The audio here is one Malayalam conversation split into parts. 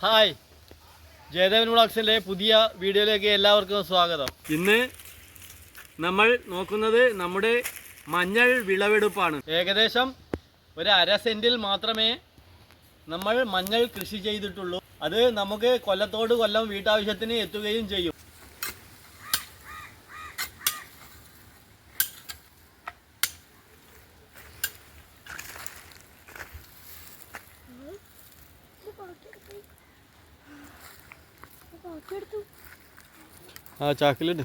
ഹായ്, ജയദേവൻ വ്ളോഗ്സിൻ്റെ പുതിയ വീഡിയോയിലേക്ക് എല്ലാവർക്കും സ്വാഗതം. ഇന്ന് നമ്മൾ നോക്കുന്നത് നമ്മുടെ മഞ്ഞൾ വിളവെടുപ്പാണ്. ഏകദേശം ഒരു 1/2 സെൻറ്റിൽ മാത്രമേ നമ്മൾ മഞ്ഞൾ കൃഷി ചെയ്തിട്ടുള്ളൂ. അത് നമുക്ക് കൊല്ലത്തോട് കൊല്ലം വീട്ടാവശ്യത്തിന് എത്തുകയും ചെയ്യും. ആ ചാക്കിലുണ്ട്.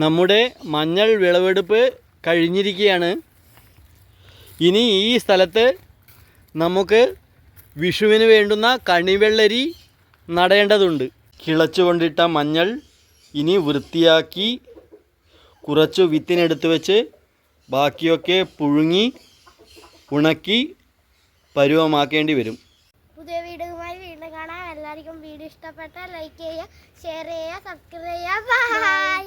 നമ്മുടെ മഞ്ഞൾ വിളവെടുപ്പ് കഴിഞ്ഞിരിക്കുകയാണ്. ഇനി ഈ സ്ഥലത്ത് നമുക്ക് വിഷുവിന് വേണ്ടുന്ന കണിവെള്ളരി നടേണ്ടതുണ്ട്. കിളച്ചുകൊണ്ടിട്ട മഞ്ഞൾ ഇനി വൃത്തിയാക്കി കുറച്ച് വിത്തിനെടുത്ത് വെച്ച് ബാക്കിയൊക്കെ പുഴുങ്ങി ഉണക്കി പരുവമാക്കേണ്ടി വരും. പുതിയ വീഡിയോയുമായി വീണ്ടും കാണാം. എല്ലാവർക്കും വീഡിയോ ഇഷ്ടപ്പെട്ടാൽ ലൈക്ക് ചെയ്യുക, ഷെയർ ചെയ്യുക, സബ്സ്ക്രൈബ് ചെയ്യുക. ബൈ.